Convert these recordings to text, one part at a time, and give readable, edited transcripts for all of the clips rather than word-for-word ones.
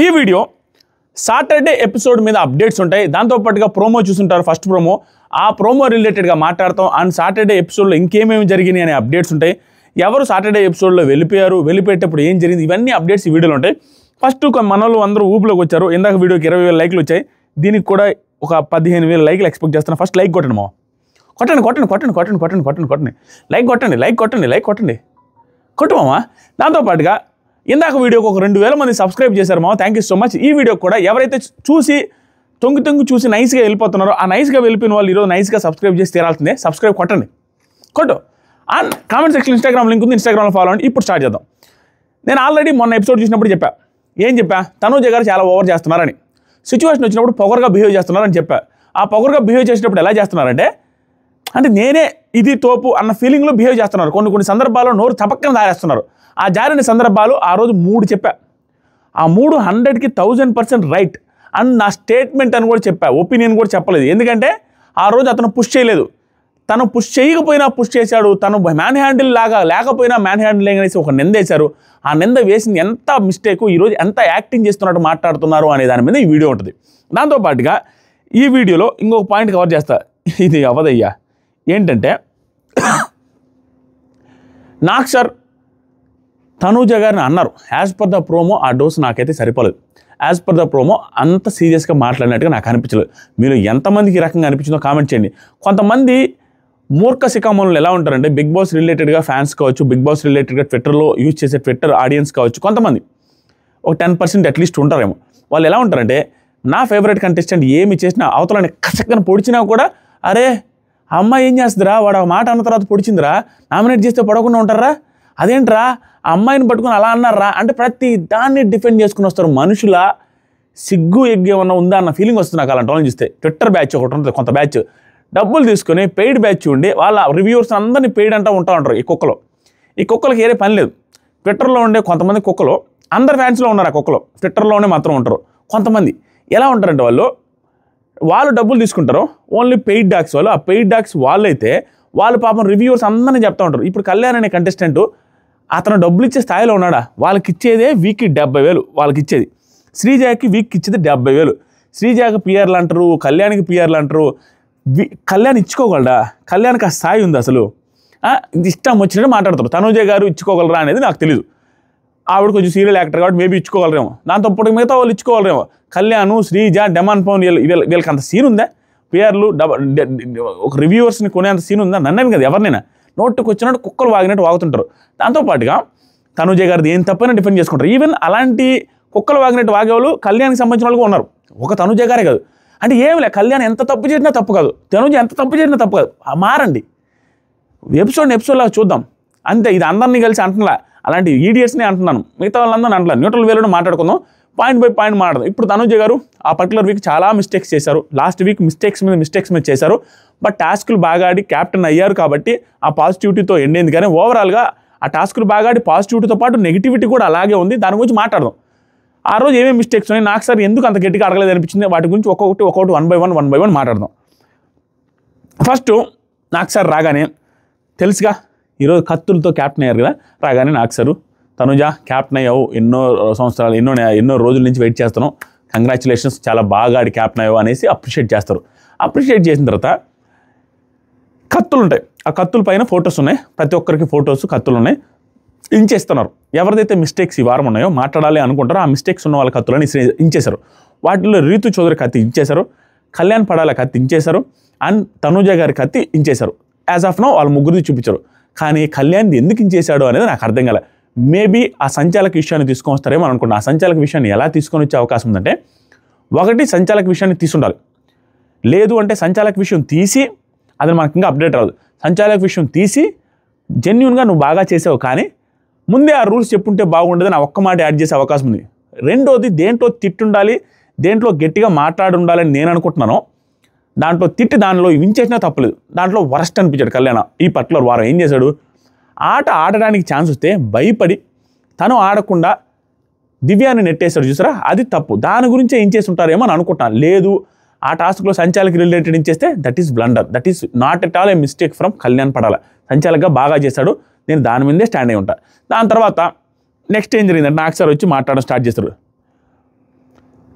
ఈ video Saturday episode మీద updates ఉంటాయి. దాంతోపాటుగా ప్రోమో చూసుంటారు, ఫస్ట్ ప్రోమో. ఆ ప్రోమో రిలేటెడ్గా మాట్లాడతాం. అండ్ సాటర్డే ఎపిసోడ్లో ఇంకేమేమి జరిగినాయి అనే అప్డేట్స్ ఉంటాయి. ఎవరు సాటర్డే ఎపిసోడ్లో వెళ్ళిపోయారు, వెళ్ళిపోయేటప్పుడు ఏం జరిగింది, ఇవన్నీ అప్డేట్స్ ఈ వీడియోలో ఉంటాయి. ఫస్ట్ మనోళ్ళు అందరూ ఊపులోకి వచ్చారు. ఇందాక వీడియోకి 20,000 లైక్లు వచ్చాయి. దీనికి కూడా ఒక 15,000 లైక్లు ఎక్స్పెక్ట్ చేస్తున్నాను. ఫస్ట్ లైక్ కొట్టండి మా, కొట్టండి కొట్టండి కొట్టండి కొట్టండి కొట్టండి కొట్టండి కొట్టండి లైక్ కొట్టండి, లైక్ కొట్టండి, లైక్ కొట్టండి, కొట్టు మామ. దాంతోపాటుగా ఇందాక వీడియోకి ఒక 2,000 మంది సబ్స్క్రైబ్ చేశారు మామ, థ్యాంక్ యూ సో మచ్. ఈ వీడియో కూడా ఎవరైతే చూసి తొంగి చూసి నైస్గా వెళ్ళిపోతున్నారో, ఆ నైస్గా వెళ్ళిపోయిన వాళ్ళు ఈరోజు నైస్గా సబ్స్క్రైబ్ చేసి తీరాల్సిందే. సబ్స్క్రైబ్ కొట్టండి, కొట్టు. And comment section Instagram link ఉంది, ఇన్స్టాగ్రామ్లో ఫాలో అవ్వండి. ఇప్పుడు స్టార్ట్ చేద్దాం. నేను ఆల్రెడీ మొన్న ఎపిసోడ్ చూసినప్పుడు చెప్పా, ఏం చెప్పా, తనూజ గారు చాలా ఓవర్ చేస్తున్నారని. సిచ్యువేషన్ వచ్చినప్పుడు పొగరుగా బిహేవ్ చేస్తున్నారని చెప్పా. ఆ పొగరుగా బిహేవ్ చేసేటప్పుడు ఎలా చేస్తున్నారంటే, అంటే నేనే ఇది తోపు అన్న ఫీలింగ్లో బిహేవ్ చేస్తున్నారు. కొన్ని సందర్భాల్లో నోరు చపక్కన దారేస్తున్నారు. ఆ జారిన సందర్భాలు ఆ రోజు 3 చెప్పా. ఆ 3 100కి 1000% రైట్. అండ్ నా స్టేట్మెంట్ అని కూడా చెప్పా, ఒపీనియన్ కూడా చెప్పలేదు. ఎందుకంటే ఆ రోజు అతను పుష్ చేయలేదు. తను పుష్ చేయకపోయినా పుష్ చేశాడు. తను మ్యాన్ హ్యాండిల్ లాగా లేకపోయినా మ్యాన్ హ్యాండిల్ అనేసి ఒక నింద వేశారు. ఆ నింద వేసింది ఎంత మిస్టేకు, ఈరోజు ఎంత యాక్టింగ్ చేస్తున్నట్టు మాట్లాడుతున్నారు అనే దాని మీద ఈ వీడియో ఉంటుంది. దాంతోపాటుగా ఈ వీడియోలో ఇంకొక పాయింట్ కవర్ చేస్తా. ఇది అవదయ్యా ఏంటంటే, నాకు సార్ తనూజ గారిని అన్నారు, యాజ్ పర్ ద ప్రోమో ఆ డోస్ నాకైతే సరిపోలేదు. యాజ్ పర్ ద ప్రోమో అంత సీరియస్గా మాట్లాడినట్టుగా నాకు అనిపించలేదు. మీరు ఎంతమందికి ఈ రకంగా అనిపించిందో కామెంట్ చేయండి. కొంతమంది మూర్ఖ శిఖామణులు ఎలా ఉంటారంటే, బిగ్ బాస్ రిలేటెడ్గా ఫ్యాన్స్ కావచ్చు, బిగ్ బాస్ రిలేటెడ్గా ట్విట్టర్లో యూజ్ చేసే ట్విట్టర్ ఆడియన్స్ కావచ్చు, కొంతమంది ఒక 10% అట్లీస్ట్ ఉంటారేమో. వాళ్ళు ఎలా ఉంటారంటే, నా ఫేవరెట్ కంటెస్టెంట్ ఏమి చేసినా అవతలని కసక్కన పొడిచినా కూడా, అరే ఆ అమ్మాయి ఏం చేస్తుందిరా, వాడు ఆ మాట అన్న తర్వాత పొడిచిందిరా, నామినేట్ చేస్తే పడకుండా ఉంటారా, అదేంట్రా ఆ అమ్మాయిని పట్టుకుని అలా అన్నారా అంటే ప్రతి దాన్ని డిఫెండ్ చేసుకుని వస్తారు. మనుషుల సిగ్గు ఎగ్గు ఏమన్నా ఉందా అన్న ఫీలింగ్ వస్తుంది నాకు అలాంటి వాళ్ళని చూస్తే. ట్విట్టర్ బ్యాచ్ ఒకటి ఉంటుంది, కొంత బ్యాచ్ డబ్బులు తీసుకొని పెయిడ్ బ్యాచ్ ఉండి వాళ్ళ రివ్యూవర్స్ అందరినీ పెయిడ్ అంటూ ఉంటారు. ఈ కుక్కలకి ఏరే పని లేదు. ట్విట్టర్లో ఉండే కొంతమంది కుక్కలు అందరు ఫ్యాన్స్లో ఉన్నారు. ఆ కుక్కలు ట్విట్టర్లోనే మాత్రం ఉంటారు. కొంతమంది ఎలా ఉంటారంటే, వాళ్ళు డబ్బులు తీసుకుంటారు, ఓన్లీ పెయిడ్ డాక్స్ వాళ్ళు. ఆ పెయిడ్ డాక్స్ వాళ్ళైతే వాళ్ళు పాపం రివ్యూవర్స్ అందరినీ చెప్తూ ఉంటారు. ఇప్పుడు కళ్యాణ్ అనే కంటెస్టెంట్ అతను డబ్బులు ఇచ్చే స్థాయిలో ఉన్నాడా, వాళ్ళకి ఇచ్చేదే వీక్కి 70,000 వాళ్ళకి ఇచ్చేది. శ్రీజాకి వీక్కి ఇచ్చేది 70,000. శ్రీజాకి పిఆర్లు అంటారు, కళ్యాణ్కి పిఆర్లు అంటారు. కళ్యాణ్ ఇచ్చుకోగలడా? కళ్యాణ్కి ఆ స్థాయి ఉంది అసలు? ఇష్టం వచ్చినట్టు మాట్లాడతారు. తనూజ గారు ఇచ్చుకోగలరా అనేది నాకు తెలియదు. ఆవిడ కొంచెం సీరియల్ యాక్టర్ కాబట్టి మేబీ ఇచ్చుకోగలరేమో. దాంతోపాటు మిగతా వాళ్ళు ఇచ్చుకోగలరేమో. కళ్యాణ్, శ్రీజ, డెమాన్ పవన్ వీళ్ళకి అంత సీన్ ఉందా? పిఆర్లు ఒక రివ్యూవర్స్ని కొనేంత సీన్ ఉందా? నన్నేమి కదా, ఎవరినైనా నోటుకు వచ్చినట్టు కుక్కలు వాగినట్టు వాగుతుంటారు. దాంతోపాటుగా తనూజ గారిది ఏం తప్పైనా డిఫెండ్ చేసుకుంటారు. ఈవెన్ అలాంటి కుక్కలు వాగినట్టు వాగేవాళ్ళు కళ్యాణ్కి సంబంధించిన వాళ్ళు ఉన్నారు. ఒక తనూజ గారే కాదు. అంటే ఏమి లే, కళ్యాణ్ ఎంత తప్పు చేసినా తప్పు కాదు, తనూజ ఎంత తప్పు చేసినా తప్పు కాదు. మారండి, ఎపిసోడ్లా చూద్దాం అంతే. ఇది అందరినీ కలిసి అంటున్నా, అలాంటి ఈడియట్స్ని అంటున్నాను, మిగతా వాళ్ళందరినీ అంటున్నాను. న్యూట్రల్ వేలో మాట్లాడుకుందాం, పాయింట్ బై పాయింట్ మాట్లాడదాం. ఇప్పుడు తనూజ గారు ఆ పర్టికులర్ వీక్ చాలా మిస్టేక్స్ చేశారు. లాస్ట్ వీక్ మిస్టేక్స్ మీద చేశారు. బట్ టాస్కులు బాగా ఆడి క్యాప్టెన్ అయ్యారు కాబట్టి ఆ పాజిటివిటీతో ఎండ్ అయింది. కానీ ఓవరాల్గా ఆ టాస్కులు బాగా ఆడి పాజిటివిటీతో పాటు నెగిటివిటీ కూడా అలాగే ఉంది. దాని గురించి మాట్లాడదాం. ఆ రోజు ఏమేమి మిస్టేక్స్ ఉన్నాయి, నాకు సార్ ఎందుకు అంత గట్టిగా అడగలేదు అనిపించింది, వాటి గురించి ఒక్కొక్కటి 1 by 1 మాట్లాడదాం. ఫస్ట్ నాకు సార్ రాగానే తెలుసుగా, ఈరోజు కత్తులతో క్యాప్టెన్ అయ్యారు కదా. రాగానే నాకు సారు, తనుజ క్యాప్టెన్ అయ్యావు, ఎన్నో సంవత్సరాలు ఎన్నో రోజుల నుంచి వెయిట్ చేస్తున్నాం, కంగ్రాచులేషన్స్, చాలా బాగా ఆడి క్యాప్టెన్ అయ్యావు అనేసి అప్రిషియేట్ చేస్తారు. అప్రిషియేట్ చేసిన తర్వాత కత్తులు ఉంటాయి. ఆ కత్తుల పైన ఫొటోస్ ఉన్నాయి. ప్రతి ఒక్కరికి ఫొటోస్, కత్తులు ఉన్నాయి. ఇంచేస్తున్నారు. ఎవరిదైతే మిస్టేక్స్ ఈ వారం ఉన్నాయో మాట్లాడాలి అనుకుంటారో ఆ మిస్టేక్స్ ఉన్న వాళ్ళ కత్తులని ఇంచేశారు. వాటిలో రీతు చౌదరి కత్తి ఇంచేశారు, కళ్యాణ్ పడాల కత్తి ఇంచేశారు, అండ్ తనూజ గారి కత్తి ఇంచేశారు. యాజ్ ఆఫ్ నో వాళ్ళ ముగ్గురిది చూపించారు. కానీ కళ్యాణ్ది ఎందుకు ఇంచేశాడు అనేది నాకు అర్థం కాలే. మేబీ ఆ సంచాలక విషయాన్ని తీసుకొని వస్తారేమో అనుకుంటున్నా. ఆ సంచాలక విషయాన్ని ఎలా తీసుకొని వచ్చే అవకాశం ఉందంటే, ఒకటి సంచాలక విషయాన్ని తీసుండాలి, లేదు అంటే సంచాలక విషయం తీసి, అది మనకి ఇంకా అప్డేట్ రాదు, సంచాలక విషయం తీసి జెన్యూన్గా నువ్వు బాగా చేసావు కానీ ముందే ఆ రూల్స్ చెప్పుంటే బాగుండదు నా ఒక్క మాట యాడ్ చేసే అవకాశం ఉంది. రెండోది, దేంట్లో తిట్టుండాలి, దేంట్లో గట్టిగా మాట్లాడి ఉండాలని నేను అనుకుంటున్నాను. దాంట్లో తిట్టి దానిలో వించేసినా తప్పలేదు. దాంట్లో వరస్ట్ అనిపించాడు కళ్యాణ్. ఈ పర్టికులర్ వారం ఏం చేశాడు, ఆట ఆడడానికి ఛాన్స్ వస్తే భయపడి తను ఆడకుండా దివ్యాన్ని నెట్టేశాడు చూసారా, అది తప్పు. దాని గురించే ఇంచేసి ఉంటారేమో అని అనుకుంటున్నాను. లేదు, ఆ టాస్క్లో సంచాలకి రిలేటెడ్ ఇంచేస్తే that is blunder, that is not at all a mistake from Kalyan Padala. సంచాలకగా బాగా చేశాడు, నేను దాని మీదే స్టాండ్ అయి ఉంటాను. దాని తర్వాత నెక్స్ట్ ఏం జరిగిందంటే, నాకు సార్ వచ్చి మాట్లాడడం స్టార్ట్ చేస్తారు.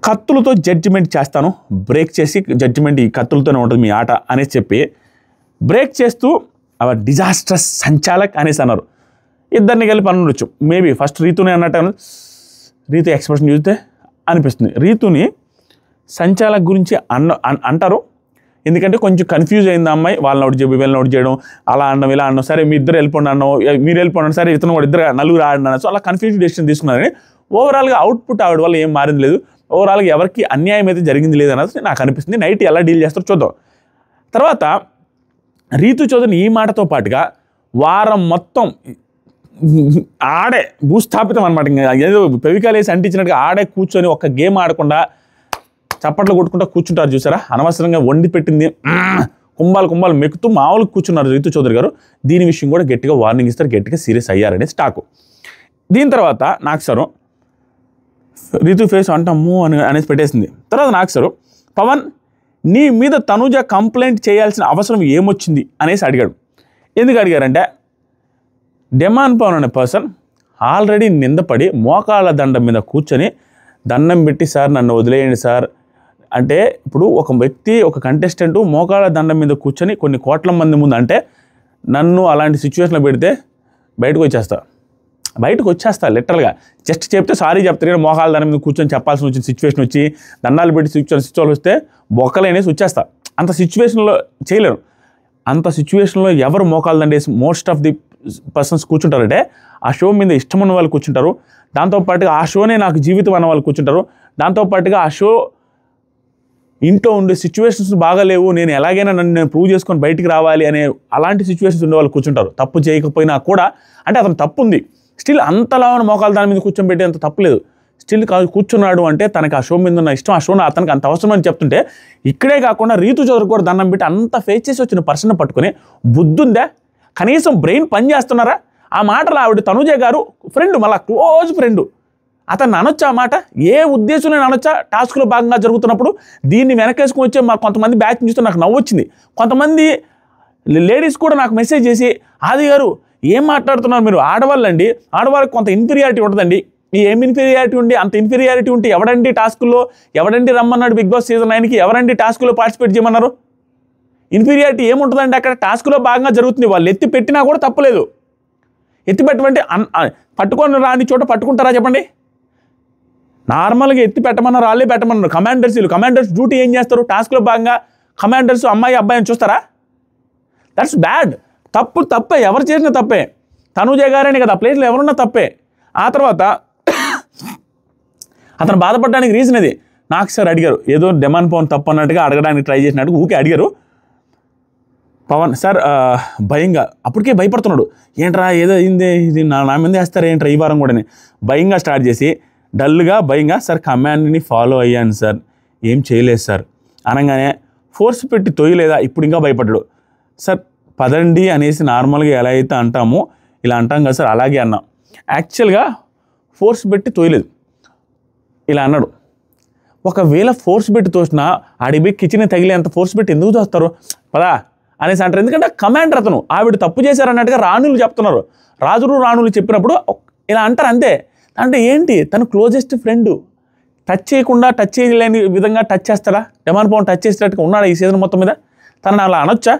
కత్తులతో జడ్జిమెంట్ చేస్తాను, బ్రేక్ చేసి జడ్జిమెంట్ ఈ కత్తులతోనే ఉంటుంది మీ ఆట అనేసి చెప్పి బ్రేక్ చేస్తూ అవర్ డిజాస్ట్రస్ సంచాలక్ అనేసి అన్నారు. ఇద్దరిని కలిపి అనొచ్చు. మేబీ ఫస్ట్ రీతుని అన్నట్టు, రీతు ఎక్స్ప్రెషన్ చూస్తే అనిపిస్తుంది రీతుని సంచాలక్ గురించి అంటారు. ఎందుకంటే కొంచెం కన్ఫ్యూజ్ అయింది అమ్మాయి, వాళ్ళని ఒకటి చెప్పి వీళ్ళని ఒకటి చేయడం, అలా అన్నం ఇలా అన్నాం, సరే మీ ఇద్దరు వెళ్ళిపోండి అన్నాం, మీరు వెళ్ళిపోండి, సరే ఇతను కూడా ఇద్దరు నలుగురు ఆడినా, సో అలా కన్ఫ్యూజ్ డెసిషన్ తీసుకున్నారని ఓవరాల్గా అవుట్పుట్ ఆవిడ వల్ల ఏం మారింది లేదు, ఓవరాల్గా ఎవరికి అన్యాయం అయితే జరిగింది లేదన్నది నాకు అనిపిస్తుంది. నైట్ ఎలా డీల్ చేస్తారో చూద్దాం. తర్వాత రీతు చౌదరిని ఈ మాటతో పాటుగా వారం మొత్తం ఆడే భూస్థాపితం అనమాట. ఇంకా ఏదో పెవికాలు వేసి అంటించినట్టుగా ఆడే కూర్చొని ఒక్క గేమ్ ఆడకుండా చప్పట్లు కొట్టుకుంటూ కూర్చుంటారు చూసారా, అనవసరంగా వండి పెట్టింది కుంభాలు మెక్కుతూ మామూలుగా కూర్చున్నారు రీతు చౌదరి గారు. దీని విషయం కూడా గట్టిగా వార్నింగ్ ఇస్తారు, గట్టిగా సీరియస్ అయ్యారనేది స్టాకు. దీని తర్వాత నాకు సారు రీతు ఫేస్ అంటాము అనేసి పెట్టేసింది. తర్వాత నాకు సారు పవన్ నీ మీద తనుజ కంప్లైంట్ చేయాల్సిన అవసరం ఏమొచ్చింది అనేసి అడిగాడు. ఎందుకు అడిగారంటే డెమాన్ పవన్ అనే పర్సన్ ఆల్రెడీ నిందపడి మోకాళ్ళ దండం మీద కూర్చొని దండం పెట్టి సార్ నన్ను వదిలేయండి సార్ అంటే, ఇప్పుడు ఒక వ్యక్తి ఒక కంటెస్టెంట్ మోకాళ్ళ దండం మీద కూర్చొని కొన్ని కోట్ల మంది ముందు అంటే నన్ను అలాంటి సిచ్యువేషన్లో పెడితే బయటకు వచ్చేస్తా లిటరల్గా. జస్ట్ చెప్తే సారీ చెప్తాను, మోకాళ్ళ దండం మీద కూర్చొని చెప్పాల్సి వచ్చిన సిచ్యువేషన్ వచ్చి దండాలు పెట్టి సిచ్యువేషన్ వస్తే బొక్కలేనేసి వచ్చేస్తా. అంత సిచ్యువేషన్లో చేయలేరు. అంత సిచ్యువేషన్లో ఎవరు మోకాళ్ళ దండేసి మోస్ట్ ఆఫ్ ది పర్సన్స్ కూర్చుంటారంటే ఆ షో మీద ఇష్టం ఉన్న వాళ్ళు కూర్చుంటారు, దాంతోపాటుగా ఆ షోనే నాకు జీవితం అన్న వాళ్ళు కూర్చుంటారు, దాంతోపాటుగా ఆ షో ఇంట్లో ఉండే సిచ్యువేషన్స్ బాగాలేవు, నేను ఎలాగైనా నేను ప్రూవ్ చేసుకొని బయటికి రావాలి అనే అలాంటి సిచ్యువేషన్స్ ఉండే వాళ్ళు కూర్చుంటారు. తప్పు చేయకపోయినా కూడా అంటే అతను తప్పు ఉంది, స్టిల్ అంతలా మోకాలు దాని మీద కూర్చొని పెట్టి అంత తప్పు లేదు, స్టిల్ కూర్చున్నాడు అంటే తనకి ఆ షో మీద ఉన్న ఇష్టం, ఆ షోను అతనికి అంత అవసరం అని చెప్తుంటే, ఇక్కడే కాకుండా రీతు చౌదరికి కూడా దండం పెట్టి అంత ఫేస్ చేసి వచ్చిన పర్సన్ పట్టుకొని బుద్ధుందా, కనీసం బ్రెయిన్ పని చేస్తున్నారా? ఆ మాటలు ఆవిడ తనుజ గారు ఫ్రెండ్, మళ్ళీ క్లోజ్ ఫ్రెండ్, అతన్ని అనొచ్చా ఆ మాట? ఏ ఉద్దేశంలో అనొచ్చా? టాస్క్లో భాగంగా జరుగుతున్నప్పుడు దీన్ని వెనకేసుకుని వచ్చే మా కొంతమంది బ్యాచ్ చూస్తే నాకు నవ్వొచ్చింది. కొంతమంది లేడీస్ కూడా నాకు మెసేజ్ చేసి ఆది గారు ఏం మాట్లాడుతున్నారు మీరు, ఆడవాళ్ళండి, ఆడవాళ్ళకి కొంత ఇన్ఫీరియారిటీ ఉంటుందండి, ఈ ఏం ఇన్ఫీరియారిటీ ఉండి అంత ఇన్ఫీరియారిటీ ఉంటే ఎవడండి టాస్కుల్లో ఎవడండి రమ్మన్నాడు బిగ్ బాస్ సీజన్ 9కి, ఎవరండి టాస్కులో పార్టిసిపేట్ చేయమన్నారు? ఇన్ఫీరియారిటీ ఏముంటుందండి అక్కడ? టాస్కులో భాగంగా జరుగుతుంది, వాళ్ళు ఎత్తి పెట్టినా కూడా తప్పలేదు. ఎత్తి పెట్టమంటే పట్టుకొని రాని చోట పట్టుకుంటారా చెప్పండి? నార్మల్గా ఎత్తి పెట్టమన్నారు, వాళ్ళే పెట్టమన్నారు. కమాండర్స్ డ్యూటీ ఏం చేస్తారు? టాస్క్లో భాగంగా కమాండర్స్ అమ్మాయి అబ్బాయిని చూస్తారా? That's bad. తప్పే, ఎవరు చేసినా తప్పే. తనుజ గారని కదా, ఆ ప్లేస్లో ఎవరున్నా తప్పే. ఆ తర్వాత అతను బాధపడడానికి రీజన్ ఇది. నాకు సార్ అడిగారు, ఏదో డెమాన్ పవన్ తప్పు అన్నట్టుగా అడగడానికి ట్రై చేసినట్టు ఊకే అడిగారు. పవన్ సార్ భయంగా, అప్పటికే భయపడుతున్నాడు, ఏంట్రా ఏదో అయింది, ఇది నా మీద వేస్తారు ఏంట్రా ఈ వారం కూడా భయంగా స్టార్ట్ చేసి డల్గా భయంగా, సార్ కమాండ్ని ఫాలో అయ్యాను సార్, ఏం చేయలేదు సార్ అనగానే ఫోర్స్ పెట్టి తొయ్యలేదా? ఇప్పుడు ఇంకా భయపడ్డాడు. సార్ పదండి అనేసి నార్మల్గా ఎలా అయితే అంటామో ఇలా అంటాం కదా సార్, అలాగే అన్నా. యాక్చువల్గా ఫోర్స్ పెట్టి తోయలేదు, ఇలా అన్నాడు. ఒకవేళ ఫోర్స్ పెట్టి తోసినా ఆడిపోయి కిచెన్ తగిలేంత ఫోర్స్ పెట్టి ఎందుకు తోస్తారు పదా అనేసి అంటారు. ఎందుకంటే కమాండర్ అతను, ఆవిడ తప్పు చేశారన్నట్టుగా రాణులు చెప్తున్నారు. రాణులు చెప్పినప్పుడు ఇలా అంటారు అంతే. అంటే ఏంటి, తను క్లోజెస్ట్ ఫ్రెండ్, టచ్ చేయలేని విధంగా టచ్ చేస్తాడా? డెమాన్ పవన్ టచ్ చేసేటట్టుగా ఉన్నాడా ఈ సీజన్ మొత్తం మీద? తనని అలా అనొచ్చా?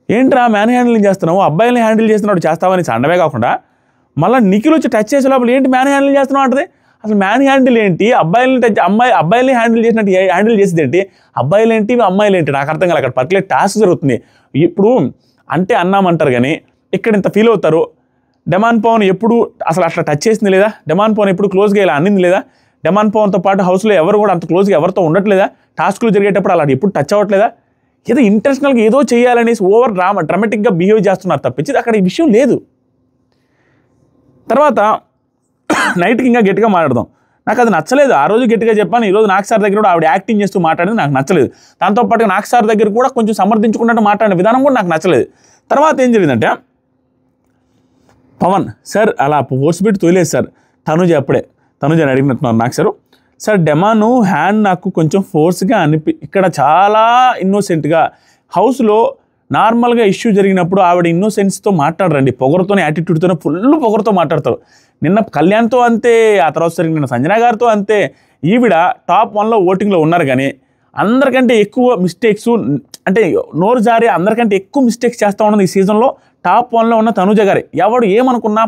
ఏంట్రా మ్యాన్ హ్యాండిలింగ్ చేస్తున్నావు, అబ్బాయిని హ్యాండిల్ చేస్తున్నాడు చేస్తావని అండమే కాకుండా మళ్ళీ నిఖిల్ వచ్చి టచ్ చేసే లోపల ఏంటి మ్యాన్ హ్యాండిల్ చేస్తున్నావు అంటది. అసలు మ్యాన్ హ్యాండిల్ ఏంటి? అబ్బాయిల్ని హ్యాండిల్ చేసినట్టు హ్యాండిల్ చేసేది ఏంటి? అబ్బాయిలు ఏంటి అమ్మాయిలు ఏంటి? నాకు అర్థం కాదు. అక్కడ పర్టికులర్ టాస్క్ జరుగుతుంది. ఇప్పుడు అంటే అన్నామంటారు కానీ ఇక్కడ ఇంత ఫీల్ అవుతారు. డెమాన్ పవన్ ఎప్పుడు అసలు అట్లా టచ్ చేసింది లేదా? డెమాన్ పవన్ ఎప్పుడు క్లోజ్గా ఇలా అన్నింది లేదా? డెమాన్ పవన్తో పాటు హౌస్లో ఎవరు కూడా అంత క్లోజ్గా ఎవరితో ఉండట్లేదా? టాస్కులు జరిగేటప్పుడు అలా ఎప్పుడు టచ్ అవ్వట్లేదా? ఏదో ఇంటెన్షనల్గా ఏదో చేయాలనేసి ఓవర్ డ్రామాటిక్గా బిహేవ్ చేస్తున్నారు తప్పించి అక్కడ ఈ విషయం లేదు. తర్వాత నైట్కి ఇంకా గట్టిగా మాట్లాడదాం. నాకు అది నచ్చలేదు. ఆ రోజు గట్టిగా చెప్పాను, ఈరోజు నాగ్ సార్ దగ్గర కూడా ఆవిడ యాక్టింగ్ చేస్తూ మాట్లాడింది నాకు నచ్చలేదు. దాంతోపాటు నాగ్ సార్ దగ్గర కూడా కొంచెం సమర్థించుకున్నట్టు మాట్లాడిన విధానం కూడా నాకు నచ్చలేదు. తర్వాత ఏం జరిగిందంటే పవన్ సార్ అలా ఫోర్స్ పెట్టి తోలేదు సార్. తనుజని అడిగినట్టున్నారు నాకు సార్ డెమాను హ్యాండ్ నాకు కొంచెం ఫోర్స్గా ఇక్కడ చాలా ఇన్నోసెంట్గా హౌస్లో నార్మల్గా ఇష్యూ జరిగినప్పుడు ఆవిడ ఇన్నోసెన్స్తో మాట్లాడరండి, పొగరుతోనే యాటిట్యూడ్తోనే ఫుల్ పొగరుతో మాట్లాడతారు. నిన్న కళ్యాణ్తో అంతే, ఆ తర్వాత సరిగ్గా నిన్న సంజన గారితో అంతే. ఈవిడ టాప్ 1లో ఓటింగ్లో ఉన్నారు, కానీ అందరికంటే ఎక్కువ మిస్టేక్స్ అంటే నోరు జారి అందరికంటే ఎక్కువ మిస్టేక్స్ చేస్తూ ఉన్నది ఈ సీజన్లో టాప్ 1లో ఉన్న తనుజ గారి. ఎవడు ఏమనుకున్నా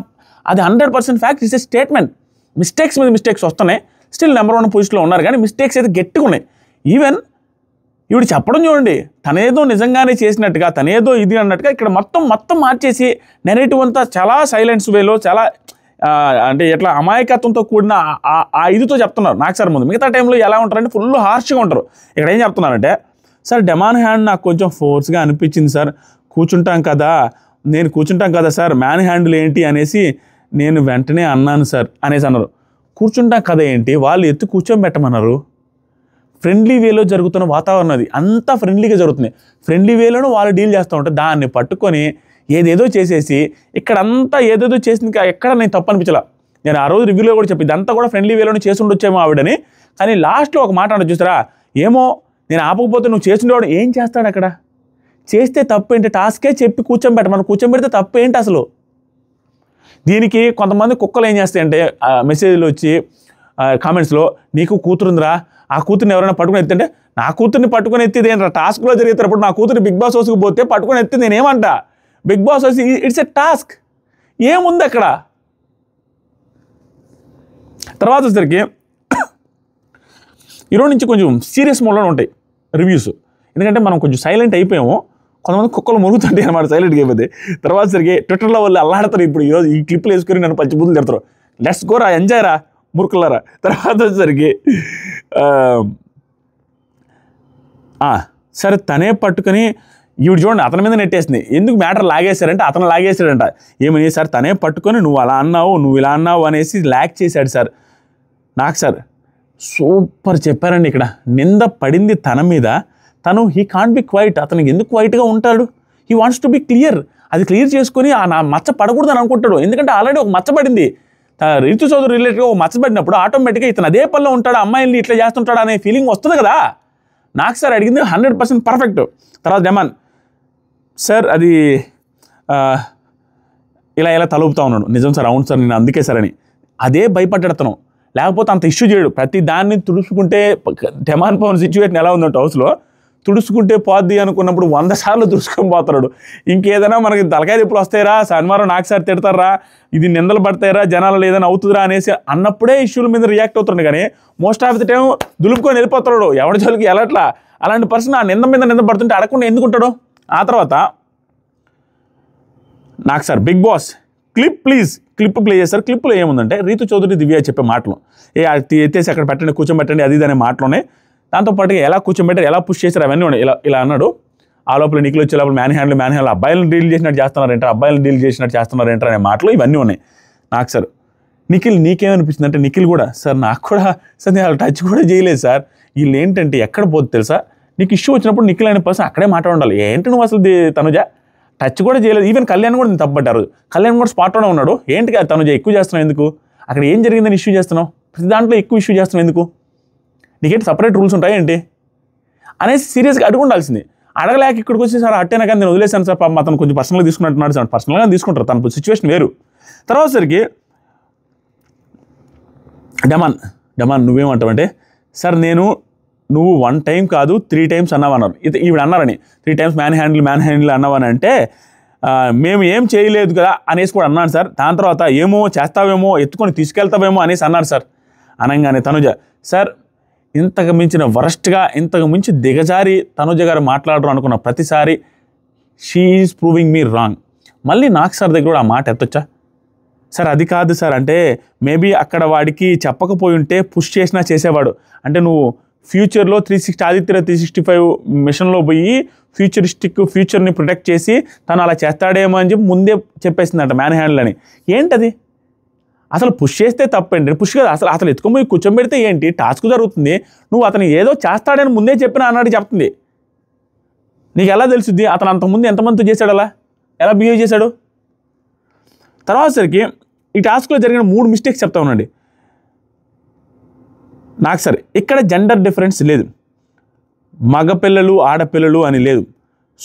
అది 100% fact, is a statement. Mistakes మీద మిస్టేక్స్ వస్తున్నాయి, స్టిల్ నెంబర్ 1 పొజిషన్లో ఉన్నారు, కానీ మిస్టేక్స్ అయితే గట్టిగా ఉన్నాయి. ఈవెన్ ఈవిడ చెప్పడం చూడండి, తనేదో నిజంగానే చేసినట్టుగా, తనేదో ఇది అన్నట్టుగా ఇక్కడ మొత్తం మార్చేసి నెరేటివ్ అంతా చాలా సైలెన్స్ వేలో, చాలా అంటే ఎట్లా అమాయకత్వంతో కూడిన ఆ ఇదితో చెప్తున్నారు నాకు సార్ ముందు. మిగతా టైంలో ఎలా ఉంటారంటే ఫుల్ హార్ష్గా ఉంటారు. ఇక్కడ ఏం చెప్తున్నారంటే, సార్ డెమాన్ హ్యాండ్ నాకు కొంచెం ఫోర్స్గా అనిపించింది సార్, కూర్చుంటాం కదా సార్, మ్యాన్ హ్యాండిల్ ఏంటి అనేసి నేను వెంటనే అన్నాను సార్ అనేసి అన్నారు. కూర్చుంటాం కదా ఏంటి, వాళ్ళు ఎత్తి కూర్చోబెట్టమన్నారు. ఫ్రెండ్లీ వేలో జరుగుతున్న వాతావరణం అది, అంతా ఫ్రెండ్లీగా జరుగుతుంది. ఫ్రెండ్లీ వేలోనూ వాళ్ళు డీల్ చేస్తూ ఉంటే దాన్ని పట్టుకొని ఏదేదో చేసేసి ఇక్కడంతా ఏదేదో చేసింది, ఎక్కడ నేను తప్పు అనిపించలా. నేను ఆ రోజు రివ్యూలో కూడా చెప్పి ఇదంతా కూడా ఫ్రెండ్లీ వేలోనే చేసి ఉండొచ్చేమో ఆవిడని. కానీ లాస్ట్లో ఒక మాట అంటే చూస్తారా, ఏమో నేను ఆపకపోతే నువ్వు చేస్తుండేవాడు ఏం చేస్తాడు అక్కడ, చేస్తే తప్పు ఏంటి, టాస్కే చెప్పి కూర్చోబెడితే తప్పు ఏంటి అసలు. దీనికి కొంతమంది కుక్కలు ఏం చేస్తాయంటే మెసేజ్లు వచ్చి కామెంట్స్లో, నీకు కూతురుందిరా, ఆ కూతుర్ని ఎవరైనా పట్టుకుని ఎత్తంటే, నా కూతుర్ని పట్టుకుని ఎత్తిది ఏంట్రా, టాస్క్లో జరిగేటప్పుడు నా కూతురు బిగ్ బాస్ హౌస్కి పోతే పట్టుకుని ఎత్తి నేనేమంటా, Bigg Boss house it's a task, ఏముంది అక్కడ. తర్వాత వచ్చేసరికి ఈరోజు నుంచి కొంచెం సీరియస్ మోడ్లో ఉంటాయి రివ్యూస్, ఎందుకంటే మనం కొంచెం సైలెంట్ అయిపోయాము. కొంతమంది కుక్కలు మురుగుతుంటాయి అనమాట సైలెంట్గా అయిపోతే. తర్వాత సరికి ట్విట్టర్లో వాళ్ళు అల్లాడతారు, ఇప్పుడు ఈరోజు ఈ క్లిప్లు వేసుకొని నన్ను పచ్చిబూతులు తిడతారు. లెట్స్ గో రా, ఎంజాయ్ రా మురుకులారా. తర్వాత వచ్చేసరికి సరే తనే పట్టుకొని ఈవిడ చూడండి అతని మీద నెట్టేసింది. ఎందుకు మ్యాటర్ లాగేశారంటే అతను లాగేశాడంట. ఏమని సార్ తనే పట్టుకొని నువ్వు అలా అన్నావు, నువ్వు ఇలా అన్నావు అనేసి ల్యాక్ చేశాడు సార్. నాకు సార్ సూపర్ చెప్పారండి. ఇక్కడ నింద పడింది తన మీద, తను హీ కాంట్ బి క్వైట్. అతనికి ఎందుకు క్వైట్గా ఉంటాడు, he wants to be clear. అది క్లియర్ చేసుకొని నా మచ్చ పడకూడదు అని అనుకుంటాడు. ఎందుకంటే ఆల్రెడీ ఒక మచ్చ పడింది, రితు చౌదరి రిలేటెడ్గా ఒక మచ్చ పడినప్పుడు ఆటోమేటిక్గా ఇతను అదే పనిలో ఉంటాడు, అమ్మాయిల్ని ఇట్లా చేస్తుంటాడు అనే ఫీలింగ్ వస్తుంది కదా. నాకు సార్ అడిగింది 100% పర్ఫెక్ట్. తర్వాత డెమాన్ సార్ అది ఇలా తలుపుతా ఉన్నాడు. నిజం సార్, అవును సార్, నేను అందుకే సార్ అని అదే భయపడ్డాడు. లేకపోతే అంత ఇష్యూ చేయడు. ప్రతి దాన్ని తుడుచుకుంటే డెమాన్ పవన్ సిచ్యువేషన్ ఎలా ఉందంటే హౌస్లో తుడుచుకుంటే పోద్ది అనుకున్నప్పుడు 100 సార్లు తుడుచుకొని పోతాడు. ఇంకేదైనా మనకి తలకాయ తిప్పులు వస్తాయిరా, శనివారం నాకు సార్ తిడతారా, ఇది నిందలు పడతాయిరా, జనాలు ఏదైనా అవుతుందిరా అనేసి అన్నప్పుడే ఇష్యూల మీద రియాక్ట్ అవుతున్నాడు. కానీ మోస్ట్ ఆఫ్ ది టైం దులుపుకొని వెళ్ళిపోతాడు. ఎవరి జోలికి వెళ్ళట్లా. అలాంటి పర్సన్ ఆ నింద పడుతుంటే అడగకుండా ఎందుకుంటాడు. ఆ తర్వాత నాకు sir Bigg Boss clip play చేస్తారు. క్లిప్లో ఏముందంటే రీతు చౌదరి దివ్య చెప్పే మాటలు, ఎత్తేసి అక్కడ పెట్టండి, కూర్చోబెట్టండి, అది అనే మాటలోనే దాంతోపాటుగా ఎలా కూర్చోబెట్టారు, ఎలా పుష్ చేశారు అవన్నీ ఉన్నాయి. ఇలా అన్నాడు. ఆ లోపల నిఖిల్ వచ్చే లోపల మ్యాన్ హ్యాండిల్ అబ్బాయిలను డీల్ చేసినట్టు చేస్తున్నారేంటారు అనే మాటలు ఇవన్నీ ఉన్నాయి. నాకు సార్ నిఖిల్ నీకేమనిపించింది అంటే, నిఖిల్ కూడా సార్ నాకు కూడా సార్ నేను టచ్ కూడా చేయలేదు సార్, వీళ్ళు ఏంటంటే ఎక్కడ పోతుంది తెలుసా, నీకు ఇష్యూ వచ్చినప్పుడు నిఖిల్ అనే పర్సన్ అక్కడే మాట్లాడాలి. ఏంటి నువ్వు అసలు తనుజ టచ్ కూడా చేయలేదు. ఈవెన్ కళ్యాణ్ కూడా నేను తప్పబడ్డారు. కళ్యాణ్ కూడా స్పాట్లోనే ఉన్నాడు. ఏంటి తనుజ ఎక్కువ చేస్తున్నావు ఎందుకు, అక్కడ ఏం జరిగిందని ఇష్యూ చేస్తున్నావు, ప్రతి దాంట్లో ఎక్కువ ఇష్యూ చేస్తున్నావు ఎందుకు, నీకేంటి సపరేట్ రూల్స్ ఉంటాయి ఏంటి అనేసి సీరియస్గా అడుగుండాల్సింది. అడగలేక ఇక్కడికి వచ్చి సార్ అట్టేనా కానీ నేను వదిలేశాను సార్, పాపం అతను కొంచెం పర్సనల్గా తీసుకున్నట్టున్నాడు సార్. పర్సనల్గా తీసుకుంటారు, తన సిచ్యువేషన్ వేరు. తర్వాత సరికి డమాన్ నువ్వేమంటావంటే, సార్ నువ్వు 1 టైం కాదు 3 టైమ్స్ అన్నావన్నారు. ఈవిడ అన్నారని 3 టైమ్స్ మ్యాన్ హ్యాండిల్ అన్నావని అంటే, మేము ఏం చేయలేదు కదా అనేసి కూడా అన్నాను సార్. దాని తర్వాత ఏమో చేస్తావేమో, ఎత్తుకొని తీసుకెళ్తావేమో అనేసి అన్నారు సార్. అనగానే తనుజ సార్ ఇంతకు మించిన వరస్ట్గా, ఇంతకు మించి దిగజారి తనుజ గారు మాట్లాడరు అనుకున్న ప్రతిసారి she is proving me wrong. మళ్ళీ నాకు సార్ దగ్గర కూడా ఆ మాట ఎత్తొచ్చా సార్, అది కాదు సార్, అంటే మేబీ అక్కడ వాడికి చెప్పకపోయి ఉంటే పుష్ చేసినా చేసేవాడు. అంటే నువ్వు ఫ్యూచర్లో 360 ఆదిత్య 365 మిషన్లో పోయి ఫ్యూచర్ని ప్రొటెక్ట్ చేసి తను అలా చేస్తాడేమో అని చెప్పి ముందే చెప్పేసిందంట మ్యాన్ హ్యాండిల్ అని. ఏంటది అసలు పుష్ చేస్తే తప్పండి, పుష్ కదా అసలు ఎత్తుకొని కూర్చోబెడితే ఏంటి టాస్క్ జరుగుతుంది, నువ్వు అతను ఏదో చేస్తాడని ముందే చెప్పినా అన్నాడు చెప్తుంది. నీకు ఎలా తెలుస్తుంది అతను అంతకుముందు ఎంతమందితో చేశాడు, ఎలా బిహేవ్ చేశాడు. తర్వాత సరికి ఈ టాస్క్లో జరిగిన 3 మిస్టేక్స్ చెప్తా ఉండండి. నాకు సరే ఇక్కడ జెండర్ డిఫరెన్స్ లేదు, మగపిల్లలు ఆడపిల్లలు అని లేదు.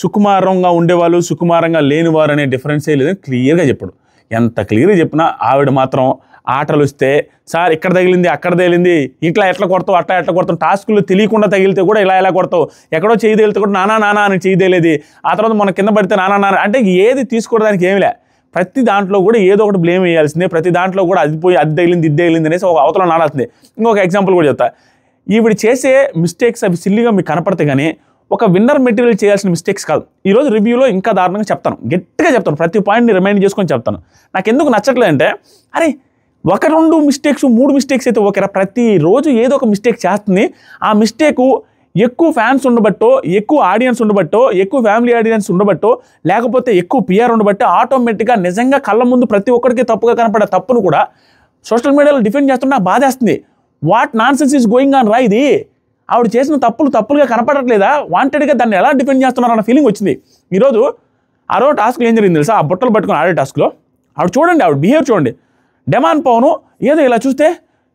సుకుమారంగా ఉండేవాళ్ళు, సుకుమారంగా లేనివారు అనే డిఫరెన్సే లేదని క్లియర్గా చెప్పాడు. ఎంత క్లియర్గా చెప్పినా ఆవిడ మాత్రం ఆటలు వస్తే సార్ ఇక్కడ తగిలింది అక్కడ తగిలింది, ఇట్లా ఎట్లా కొడతావు అట్లా ఎట్లా కొడతావు, టాస్కులు తెలియకుండా తగిలితే కూడా ఇలా కొడతావు, ఎక్కడో చేయి తగిలితే కూడా నానా అని చేయి తగిలేది, ఆ తర్వాత మన కింద పడితే నానా అంటే ఏది తీసుకోవడానికి ఏమిలే. ప్రతి దాంట్లో కూడా ఏదో ఒకటి బ్లేమ్ వేయాల్సిందే, ప్రతి దాంట్లో కూడా అది పోయి అది తగిలింది ఇది తగిలింది అనేసి ఒక అవతల నాడాల్సిందే. ఇంకొక ఎగ్జాంపుల్ కూడా చెప్తా. ఈవిడ చేసే మిస్టేక్స్ అవి సిల్లీగా మీకు కనపడతాయి కానీ ఒక విన్నర్ మెటీరియల్ చేయాల్సిన మిస్టేక్స్ కాదు. ఈరోజు రివ్యూలో ఇంకా దారుణంగా చెప్తాను, గట్టిగా చెప్తాను, ప్రతి పాయింట్ని రిమైండ్ చేసుకొని చెప్తాను. నాకు ఎందుకు నచ్చట్లేదంటే అరే 1-2 మిస్టేక్స్ 3 మిస్టేక్స్ అయితే ఓకేరా, ప్రతిరోజు ఏదో ఒక మిస్టేక్ చేస్తుంది. ఆ మిస్టేకు ఎక్కువ ఫ్యాన్స్ ఉండబట్టో, ఎక్కువ ఆడియన్స్ ఉండబట్టో, ఎక్కువ ఫ్యామిలీ ఆడియన్స్ ఉండబట్టో, లేకపోతే ఎక్కువ పిఆర్ ఉండబట్టో ఆటోమేటిక్గా నిజంగా కళ్ళ ముందు ప్రతి ఒక్కరికి తప్పుగా కనపడే తప్పును కూడా సోషల్ మీడియాలో డిఫెండ్ చేస్తున్నా బాధేస్తుంది. What non sense is going on రా. ఇది ఆవిడ చేసిన తప్పులుగా కనపడట్లేదా, వాంటెడ్గా దాన్ని ఎలా డిఫెండ్ చేస్తున్నారన్న ఫీలింగ్ వచ్చింది. ఈరోజు ఆ రోజు టాస్క్లో ఏం జరిగింది తెలుసా? ఆ బుట్టలు పట్టుకుని ఆడే టాస్క్లో ఆవిడ చూడండి, ఆవిడ బిహేవ్ చూడండి. డెమాన్ పవను ఏదో ఇలా చూస్తే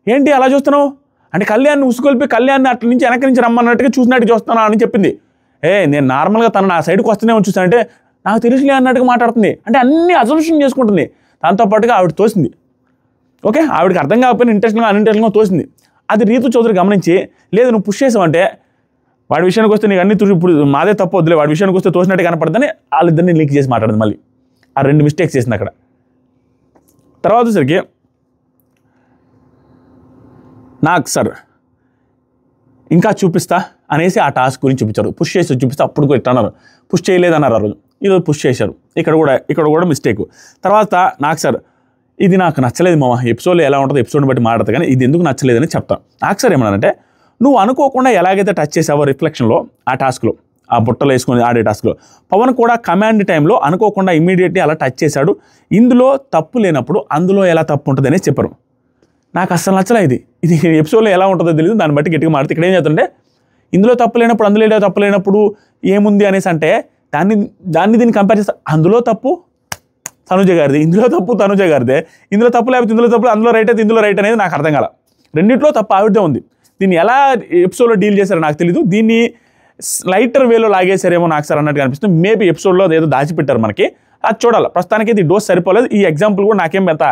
ఏంటి అలా చూస్తున్నావు అంటే కళ్యాణ్ని ఉసుకొల్పి కళ్యాణ్ని అట్ల నుంచి వెనక నుంచి రమ్మన్నట్టుగా చూసినట్టు చూస్తున్నా అని చెప్పింది. నేను నార్మల్గా తను నా సైడ్కి వస్తూనే చూస్తానంటే నాకు తెలుసులే అన్నట్టుగా మాట్లాడుతుంది. అంటే అన్ని అజంప్షన్ చేసుకుంటుంది. దాంతోపాటుగా ఆవిడ తోసింది. ఓకే, ఆవిడకి అర్థం కాకపోయినా అన్ఇంటెన్షనల్గా తోసింది. అది రీతు చౌదరి గమనించి లేదు నువ్వు పుష్ చేసావంటే వాడి విషయానికి వస్తే నీకు అన్ని ఇప్పుడు మాదే తప్పు వద్దులే, వాడి విషయానికి వస్తే తోసినట్టు కనపడుతుందని వాళ్ళిద్దరిని లీక్ చేసి మాట్లాడింది. మళ్ళీ ఆ 2 మిస్టేక్స్ చేసింది అక్కడ. తర్వాత సరికి నాకు సార్ ఇంకా చూపిస్తా అనేసి ఆ టాస్క్ గురించి చూపించారు. పుష్ చేసి చూపిస్తే అప్పుడు కూడా ఇట్లా అన్నారు, పుష్ చేయలేదన్నారు ఆ రోజు. ఈరోజు పుష్ చేశారు. ఇక్కడ కూడా మిస్టేక్. తర్వాత నాకు సార్ ఇది నాకు నచ్చలేదు మామ, ఎపిసోడ్లో ఎలా ఉంటుందో ఎపిసోడ్ని బట్టి మాట్లాడతా కానీ ఇది ఎందుకు నచ్చలేదని చెప్తాను. నాకు సార్ ఏమన్నానంటే నువ్వు అనుకోకుండా ఎలాగైతే టచ్ చేసావో రిఫ్లెక్షన్లో ఆ టాస్క్లో, ఆ బుట్టలు వేసుకొని ఆడే టాస్క్లో, పవన్ కూడా కమాండ్ టైంలో అనుకోకుండా ఇమీడియట్లీ అలా టచ్ చేశాడు. ఇందులో తప్పు లేనప్పుడు అందులో ఎలా తప్పు ఉంటుంది అనేసి చెప్పారు. నాకు అస్సలు నచ్చలే. ఇది ఎపిసోడ్లో ఎలా ఉంటుందో తెలియదు, దాన్ని బట్టి గట్టిగా మాడితే ఇక్కడ ఏం చేస్తుంటే ఇందులో తప్పు లేనప్పుడు అందులో తప్పు లేనప్పుడు ఏముంది అనేసి అంటే దీన్ని కంపేర్ చేస్తా. అందులో తప్పు తనుజ గారిది, ఇందులో తప్పు తనుజ గారిదే, ఇందులో తప్పు లేకపోతే ఇందులో తప్పు, అందులో రైట్ అయితే ఇందులో రైట్ అనేది నాకు అర్థం కాల. రెండిట్లో తప్పు ఆవిడే ఉంది. దీన్ని ఎలా ఎపిసోడ్లో డీల్ చేశారో నాకు తెలీదు. దీన్ని లైటర్ వేలో లాగేశారేమో నాకు సార్ అన్నట్టు అనిపిస్తుంది. మేబీ ఎపిసోడ్లో ఏదో దాచిపెట్టారు మనకి, అది చూడాలి. ప్రస్తుతానికి ఇది డోస్ సరిపోలేదు. ఈ ఎగ్జాంపుల్ కూడా నాకేం పెద్ద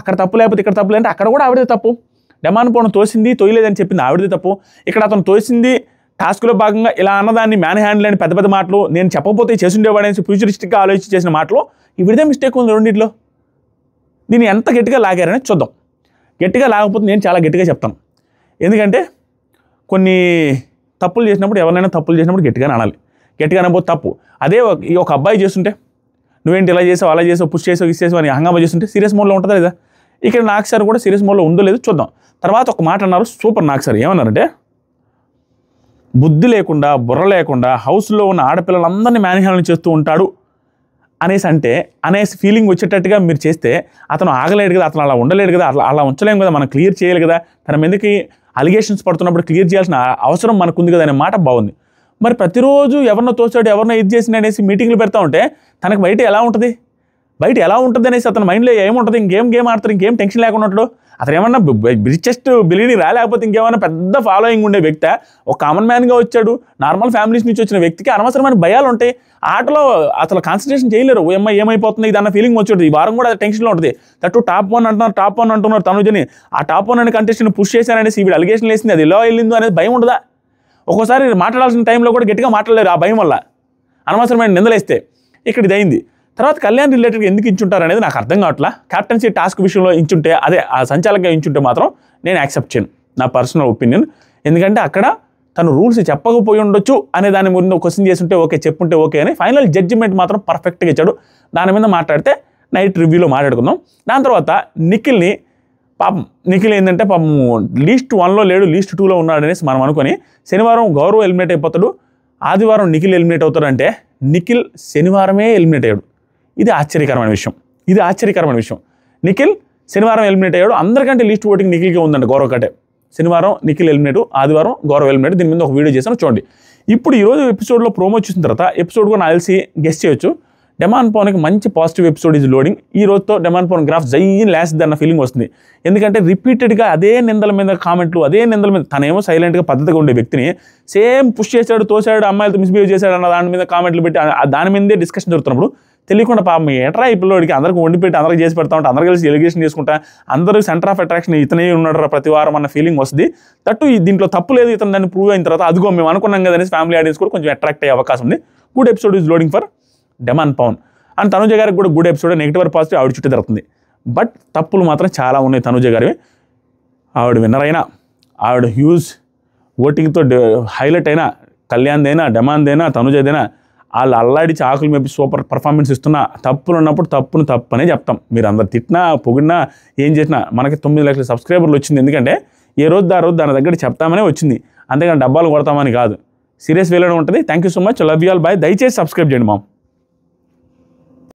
అక్కడ తప్పు లేకపోతే ఇక్కడ తప్పు లేదంటే అక్కడ కూడా ఆవిడే తప్పు. డెమాన్ పవన్ తోసింది తోయలేదని చెప్పింది ఆవిడదే తప్పు. ఇక్కడ అతను తోసింది టాస్క్లో భాగంగా ఇలా అన్నదాన్ని మ్యాన్ హ్యాండిల్ అని పెద్ద మాటలు నేను చెప్పకపోతే చేసుండేవాడని ఫ్యూచరిస్టిక్గా ఆలోచించి చేసిన మాటలు ఇవిడిదే మిస్టేక్ ఉంది రెండింటిలో. దీన్ని ఎంత గట్టిగా లాగారని చూద్దాం. గట్టిగా లాగకపోతే నేను చాలా గట్టిగా చెప్తాను. ఎందుకంటే కొన్ని తప్పులు చేసినప్పుడు ఎవరైనా తప్పులు చేసినప్పుడు గట్టిగానే అనాలి. గట్టిగా అనకపోతే తప్పు. అదే ఒక అబ్బాయి చేస్తుంటే నువ్వేంటి ఇలా చేసావు అలా చేసావు పుష్ చేసావు ఇచ్చేసావు అని హంగామా చేస్తుంటే సీరియస్ మోడ్లో ఉంటుందా లేదా? ఇక్కడ నాకు సార్ కూడా సీరియస్ మోడ్లో ఉందో లేదో చూద్దాం. తర్వాత ఒక మాట అన్నారు సూపర్. నాకు సార్ ఏమన్నారంటే బుద్ధి లేకుండా బుర్ర లేకుండా హౌస్లో ఉన్న ఆడపిల్లలందరినీ మ్యాన్హ్యాండిల్ చేస్తూ ఉంటాడు అనేసి ఫీలింగ్ వచ్చేటట్టుగా మీరు చేస్తే అతను ఆగలేడు కదా, అతను అలా ఉండలేడు కదా, అలా ఉంచలేము కదా, మనం క్లియర్ చేయాలి కదా, తన మీదకి అలిగేషన్స్ పడుతున్నప్పుడు క్లియర్ చేయాల్సిన అవసరం మనకుంది కదా అనే మాట బాగుంది. మరి ప్రతిరోజు ఎవరినో తోచాడు ఎవరినో ఇది చేసిన అనేసి మీటింగ్లు పెడతా ఉంటే తనకు బయట ఎలా ఉంటుంది అనేసి అతని మైండ్లో ఏముంటుంది? ఇంకేం ఆడతారు, ఇంకేం టెన్షన్ లేకుండా ఉంటాడు. అతను ఏమన్నా రిచెస్ట్ బిలీని రాలేకపోతే ఇంకేమన్నా పెద్ద ఫాలోయింగ్ ఉండే వ్యక్తి ఒక కామన్ మ్యాన్గా వచ్చాడు. నార్మల్ ఫ్యామిలీస్ నుంచి వచ్చిన వ్యక్తికి అనవసరమైన భయాలు ఉంటాయి. ఆటలో అసలు కాన్సన్ట్రేషన్ చేయలేరు. ఏమైపోతుంది ఇది అన్న ఫీలింగ్ వచ్చేది. ఈ వారం కూడా టెన్షన్లో ఉంటుంది. దట్టు టాప్ వన్ అంటున్నారు తనుజని. ఆ టాప్ 1 అనే కంటెస్ట్ని పుష్ చేశారనేసి వీడు అలిగేషన్ వేసింది, అది ఎలా వెళ్ళిందో అనేది భయం ఉండదా? ఒక్కోసారి మాట్లాడాల్సిన టైంలో కూడా గట్టిగా మాట్లాడలేరు ఆ భయం వల్ల, అనవసరమైన నిందలేస్తే. ఇక్కడ ఇది అయింది. తర్వాత కళ్యాణ్ రిలేటెడ్గా ఎందుకు ఇంచుంటారు అనేది నాకు అర్థం కావట్లా. క్యాప్టెన్సీ టాస్క్ విషయంలో ఇంచుంటే అదే ఆ సంచాలకంగా ఇంచుంటే మాత్రం నేను యాక్సెప్ట్ చేయను, నా పర్సనల్ ఒపీనియన్. ఎందుకంటే అక్కడ తను రూల్స్ చెప్పకపోయి ఉండొచ్చు అనే దాని ముందు క్వశ్చన్ చేస్తుంటే ఓకే, చెప్పుంటే ఓకే అని ఫైనల్ జడ్జిమెంట్ మాత్రం పర్ఫెక్ట్గా ఇచ్చాడు. దాని మీద మాట్లాడితే నైట్ రివ్యూలో మాట్లాడుకుందాం. దాని తర్వాత నిఖిల్ ఏంటంటే పాపం లీస్ట్ 1లో లేడు, లీస్ట్ 2లో ఉన్నాడు అనేసి మనం అనుకొని శనివారం గౌరవ్ ఎలిమినేట్ అయిపోతాడు, ఆదివారం నిఖిల్ ఎలిమినేట్ అవుతాడు. అంటే నిఖిల్ శనివారమే ఎలిమినేట్ అయ్యాడు. ఇది ఆశ్చర్యకరమైన విషయం. నిఖిల్ శనివారం ఎలిమినేట్ అయ్యాడు. అందరికంటే లీస్ట్ ఓటింగ్ నిఖిల్కే ఉందండి, గౌరవ్ కట్టే. శనివారం నిఖిల్ ఎలిమినేట్, ఆదివారం గౌరవ్ ఎలిమినేట్. దీని మీద ఒక వీడియో చేశాను చూడండి. ఇప్పుడు ఈరోజు ఎపిసోడ్లో ప్రోమో చూసిన తర్వాత ఎపిసోడ్ కూడా నాకు తెలిసి గెస్ట్ చేయొచ్చు. డెమాన్ పవన్కి మంచి పాజిటివ్ ఎపిసోడ్ ఈజ్ లోడింగ్. ఈ రోజుతో డెమాన్ పవన్ గ్రాఫ్ జైన్ లాస్ట్ అన్న ఫీలింగ్ వస్తుంది. ఎందుకంటే రిపీటెడ్గా అదే నిందల మీద కామెంట్లు, అదే నిందల మీద, తనేమో సైలెంట్గా పద్ధతిగా ఉండే వ్యక్తిని సేమ్ పుష్ చేశాడు, తోశాడు, అమ్మాయిలతో మిస్బిహేవ్ చేశాడు అన్న దాని మీద కామెంట్లు పెట్టి దాని మీదే డిస్కషన్ జరుగుతున్నప్పుడు తెలియకుండా పాపం ఏట్రా ఈ పిల్లోడికి అందరికి వండి పెట్టి అందరికి చేసి పెడతా ఉంటే అందరు కలిసి ఎలిగేషన్ చేసుకుంటా అందరూ సెంటర్ ఆఫ్ అట్రాక్షన్ ఇతనే ఉన్నాడు ప్రతి వారం అన్న ఫీలింగ్ వస్తుంది. తట్టు దీంట్లో తప్పు లేదు, ఇతను దాన్ని ప్రూవ్ అయిన తర్వాత అదిగో మేము అనుకున్నాం కదా అనేసి ఫ్యామిలీ ఆడియన్స్ కూడా కొంచెం అట్రాక్ట్ అయ్యే అవకాశం ఉంది. Good episode is loading for demon Pavan. And Tanuja గారికి కూడా good episode, negative or positive ఆవిడ చుట్టూ జరుగుతుంది. బట్ తప్పులు మాత్రం చాలా ఉన్నాయి తనుజ గారివి. ఆవిడ విన్నర్ అయినా, ఆవిడ హ్యూజ్ ఓటింగ్తో హైలైట్ అయినా, కళ్యాణ్దైనా, డెమాన్దైనా, తనుజదైనా, వాళ్ళు అల్లాడిచి ఆకులు మేపి సూపర్ పర్ఫార్మెన్స్ ఇస్తున్నా తప్పులు ఉన్నప్పుడు తప్పనే చెప్తాం. మీరు అందరు తిట్టినా పొగిడినా ఏం చేసినా మనకి 9 లక్షల సబ్స్క్రైబర్లు వచ్చింది. ఎందుకంటే ఏ రోజు దాని దగ్గర చెప్తామనే వచ్చింది, అంతేగాని డబ్బాలు కొడతామని కాదు. సీరియస్ వేలో ఉంటుంది. Thank you so much, love you all, bye. దయచేసి సబ్స్క్రైబ్ చేయండి మామ్.